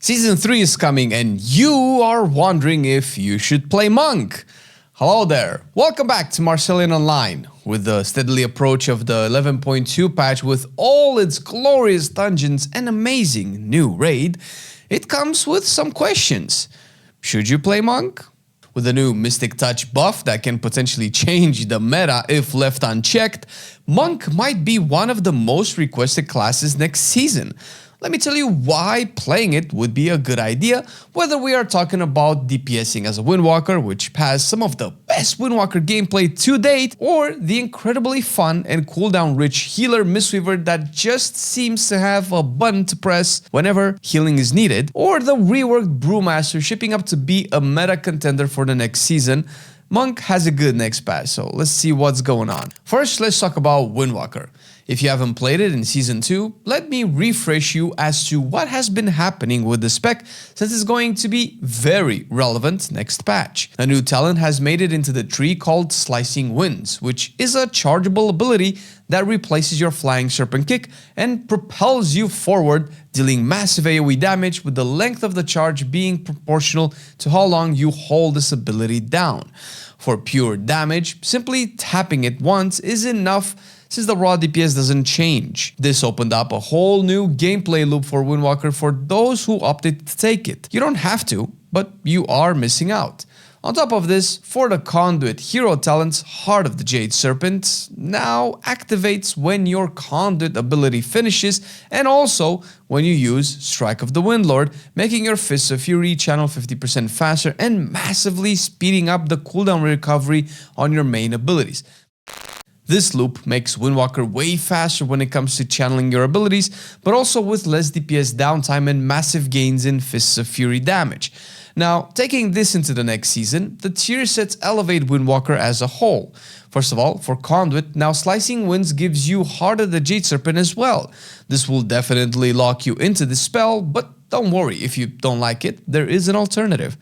Season 3 is coming and you are wondering if you should play Monk. Hello there, welcome back to Marcelian&Flame. With the steadily approach of the 11.2 patch with all its glorious dungeons and amazing new raid, it comes with some questions. Should you play Monk? With the new Mystic Touch buff that can potentially change the meta if left unchecked, Monk might be one of the most requested classes next season. Let me tell you why playing it would be a good idea, whether we are talking about DPSing as a Windwalker, which has some of the best Windwalker gameplay to date, or the incredibly fun and cooldown rich healer Miswever that just seems to have a button to press whenever healing is needed, or the reworked Brewmaster shipping up to be a meta contender for the next season. Monk has a good next patch, so let's see what's going on. First, let's talk about Windwalker. If you haven't played it in Season 2, let me refresh you as to what has been happening with the spec, since it's going to be very relevant next patch. A new talent has made it into the tree called Slicing Winds, which is a chargeable ability that replaces your flying Serpent kick and propels you forward, dealing massive AoE damage with the length of the charge being proportional to how long you hold this ability down. For pure damage, simply tapping it once is enough, since the raw DPS doesn't change. This opened up a whole new gameplay loop for Windwalker for those who opted to take it. You don't have to, but you are missing out. On top of this, for the Conduit hero talents, Heart of the Jade Serpent now activates when your Conduit ability finishes and also when you use Strike of the Windlord, making your Fists of Fury channel 50% faster and massively speeding up the cooldown recovery on your main abilities. This loop makes Windwalker way faster when it comes to channeling your abilities, but also with less DPS downtime and massive gains in Fists of Fury damage. Now, taking this into the next season, the tier sets elevate Windwalker as a whole. First of all, for Conduit, now Slicing Winds gives you Heart of the Jade Serpent as well. This will definitely lock you into the spell, but don't worry, if you don't like it, there is an alternative.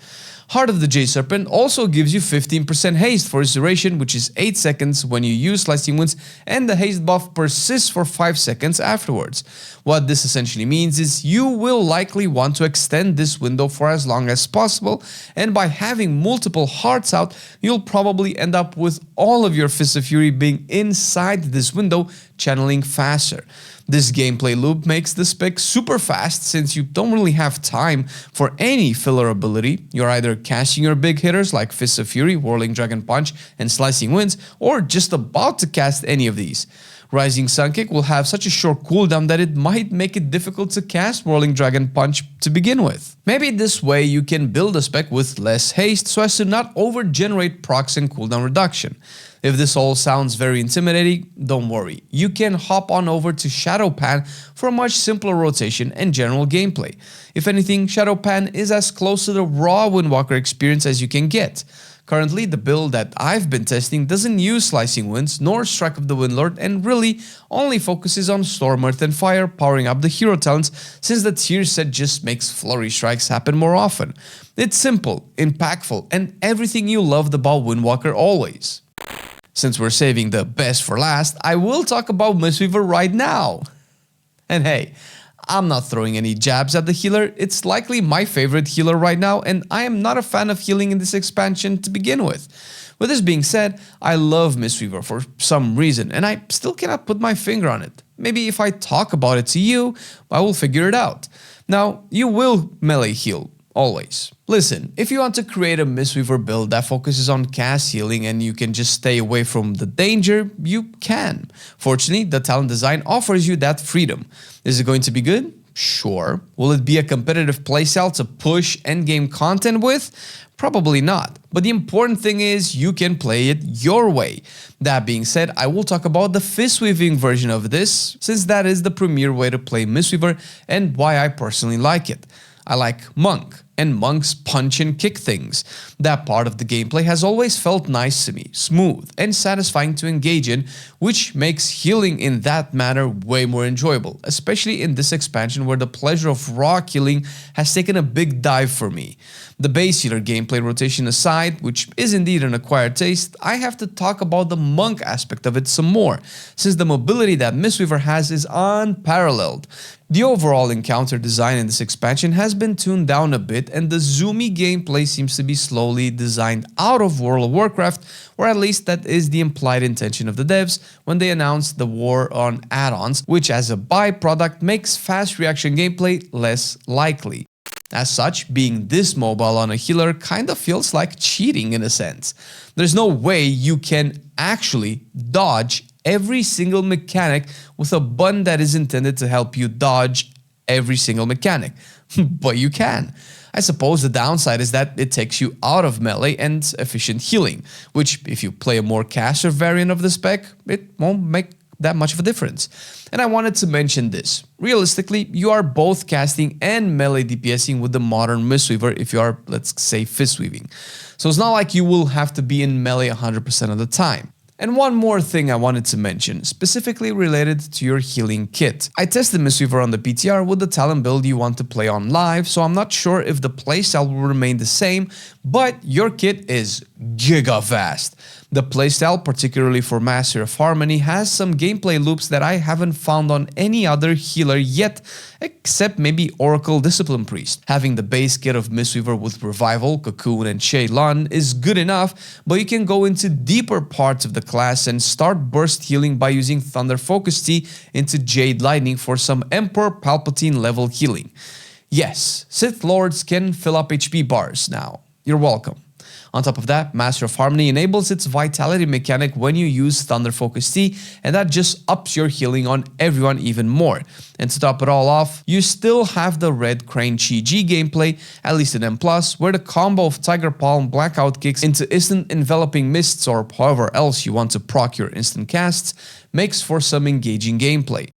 Heart of the Jade Serpent also gives you 15% haste for its duration, which is 8 seconds when you use Slicing Winds, and the haste buff persists for 5 seconds afterwards. What this essentially means is you will likely want to extend this window for as long as possible, and by having multiple hearts out, you'll probably end up with all of your Fists of Fury being inside this window, channeling faster. This gameplay loop makes the spec super fast since you don't really have time for any filler ability. You're either casting your big hitters like Fists of Fury, Whirling Dragon Punch, and Slicing Winds, or just about to cast any of these. Rising Sun Kick will have such a short cooldown that it might make it difficult to cast Whirling Dragon Punch to begin with. Maybe this way you can build a spec with less haste so as to not over-generate procs and cooldown reduction. If this all sounds very intimidating, don't worry. You can hop on over to Shadowpan for a much simpler rotation and general gameplay. If anything, Shadowpan is as close to the raw Windwalker experience as you can get. Currently, the build that I've been testing doesn't use Slicing Winds nor Strike of the Windlord and really only focuses on Storm, Earth and Fire, powering up the hero talents, since the tier set just makes flurry strikes happen more often. It's simple, impactful, and everything you loved about Windwalker always. Since we're saving the best for last, I will talk about Miswever right now. And hey, I'm not throwing any jabs at the healer, it's likely my favorite healer right now, and I am not a fan of healing in this expansion to begin with. With this being said, I love Mistweaver for some reason, and I still cannot put my finger on it. Maybe if I talk about it to you, I will figure it out. Now, you will melee heal, always. Listen, if you want to create a Misweaver build that focuses on cast healing and you can just stay away from the danger, you can. Fortunately, the talent design offers you that freedom. Is it going to be good? Sure. Will it be a competitive playstyle to push endgame content with? Probably not. But the important thing is you can play it your way. That being said, I will talk about the fist weaving version of this, since that is the premier way to play Misweaver and why I personally like it. I like Monk. and monks punch and kick things. That part of the gameplay has always felt nice to me, smooth and satisfying to engage in, which makes healing in that manner way more enjoyable, especially in this expansion where the pleasure of raw killing has taken a big dive for me. The base healer gameplay rotation aside, which is indeed an acquired taste, I have to talk about the monk aspect of it some more, since the mobility that Miswever has is unparalleled. The overall encounter design in this expansion has been tuned down a bit, and the zoomy gameplay seems to be slowly designed out of World of Warcraft, or at least that is the implied intention of the devs when they announced the war on add-ons, which as a byproduct makes fast reaction gameplay less likely. As such, being this mobile on a healer kinda feels like cheating in a sense. There's no way you can actually dodge every single mechanic with a button that is intended to help you dodge every single mechanic. But you can. I suppose the downside is that it takes you out of melee and efficient healing, which if you play a more caster variant of the spec, it won't make that much of a difference. And I wanted to mention this. Realistically, you are both casting and melee DPSing with the modern Mistweaver if you are, let's say, fist weaving. So it's not like you will have to be in melee 100% of the time. And one more thing I wanted to mention, specifically related to your healing kit. I tested Miswever on the PTR with the talent build you want to play on live, so I'm not sure if the playstyle will remain the same, but your kit is giga fast. The playstyle, particularly for Master of Harmony, has some gameplay loops that I haven't found on any other healer yet, except maybe Oracle Discipline Priest. Having the base kit of Misweaver with Revival, Cocoon and Shaylun is good enough, but you can go into deeper parts of the class and start burst healing by using Thunder Focus Tea into Jade Lightning for some Emperor Palpatine level healing. Yes, Sith Lords can fill up HP bars now. You're welcome. On top of that, Master of Harmony enables its vitality mechanic when you use Thunder Focus Tea, and that just ups your healing on everyone even more. And to top it all off, you still have the Red Crane Chi G gameplay, at least in M+, where the combo of Tiger Palm Blackout kicks into instant enveloping mists or however else you want to proc your instant casts makes for some engaging gameplay.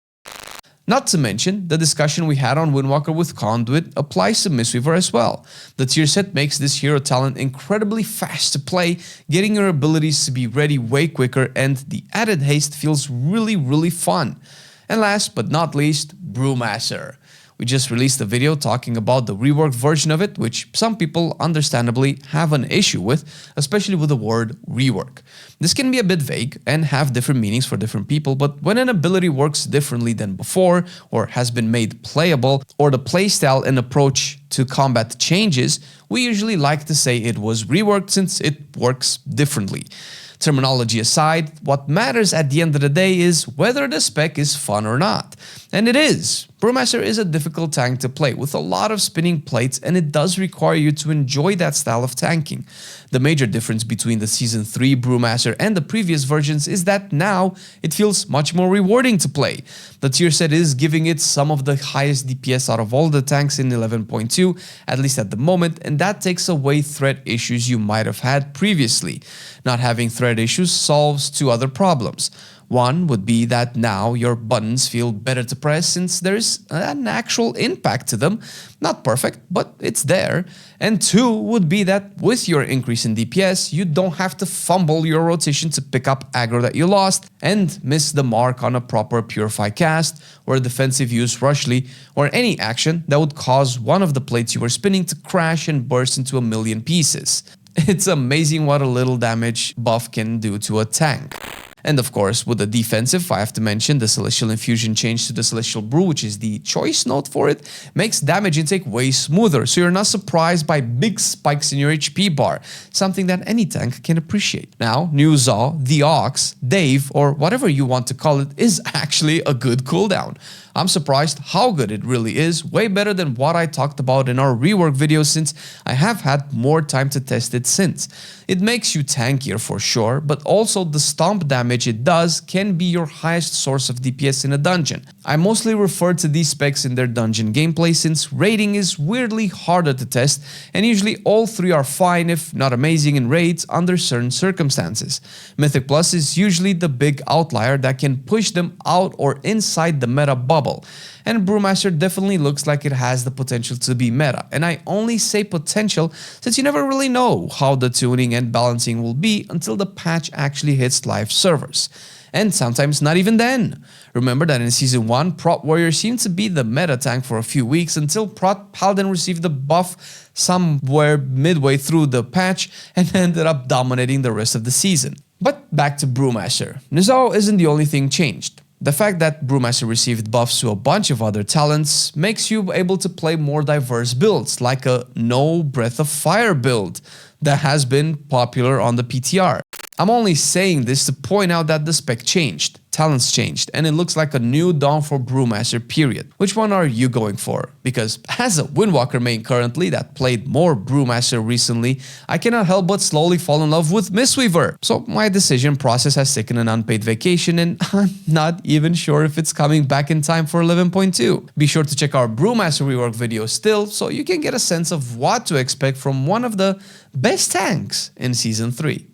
Not to mention, the discussion we had on Windwalker with Conduit applies to Misweaver as well. The tier set makes this hero talent incredibly fast to play, getting your abilities to be ready way quicker, and the added haste feels really fun. And last but not least, Brewmaster. We just released a video talking about the reworked version of it, which some people understandably have an issue with, especially with the word rework. This can be a bit vague and have different meanings for different people, but when an ability works differently than before, or has been made playable, or the playstyle and approach to combat changes, we usually like to say it was reworked since it works differently. Terminology aside, what matters at the end of the day is whether the spec is fun or not. And it is. Brewmaster is a difficult tank to play with a lot of spinning plates, and it does require you to enjoy that style of tanking. The major difference between the Season 3 Brewmaster and the previous versions is that now it feels much more rewarding to play. The tier set is giving it some of the highest DPS out of all the tanks in 11.2, at least at the moment, and that takes away threat issues you might have had previously. Not having threat issues solves two other problems. One would be that now your buttons feel better to press since there's an actual impact to them. Not perfect, but it's there. And two would be that with your increase in DPS, you don't have to fumble your rotation to pick up aggro that you lost and miss the mark on a proper Purify cast or defensive use Rushly or any action that would cause one of the plates you were spinning to crash and burst into a million pieces. It's amazing what a little damage buff can do to a tank. And of course, with the defensive, I have to mention the Celestial Infusion change to the Celestial Brew, which is the choice note for it, makes damage intake way smoother, so you're not surprised by big spikes in your HP bar, something that any tank can appreciate. Now, New Zaw, the Ox, Dave, or whatever you want to call it, is actually a good cooldown. I'm surprised how good it really is, way better than what I talked about in our rework video since I have had more time to test it since. It makes you tankier for sure, but also the stomp damage it does can be your highest source of DPS in a dungeon. I mostly refer to these specs in their dungeon gameplay since raiding is weirdly harder to test, and usually all three are fine if not amazing in raids under certain circumstances. Mythic Plus is usually the big outlier that can push them out or inside the meta bubble. playable. And Brewmaster definitely looks like it has the potential to be meta. And I only say potential since you never really know how the tuning and balancing will be until the patch actually hits live servers. And sometimes not even then. Remember that in Season 1, Prot Warrior seemed to be the meta tank for a few weeks until Prot Paladin received the buff somewhere midway through the patch and ended up dominating the rest of the season. But back to Brewmaster. Nizao isn't the only thing changed. The fact that Brewmaster received buffs to a bunch of other talents makes you able to play more diverse builds, like a no Breath of Fire build that has been popular on the PTR. I'm only saying this to point out that the spec changed, talents changed, and it looks like a new dawn for Brewmaster period. Which one are you going for? Because as a Windwalker main currently that played more Brewmaster recently, I cannot help but slowly fall in love with Miswever. So my decision process has taken an unpaid vacation and I'm not even sure if it's coming back in time for 11.2. Be sure to check our Brewmaster rework video still so you can get a sense of what to expect from one of the best tanks in Season 3.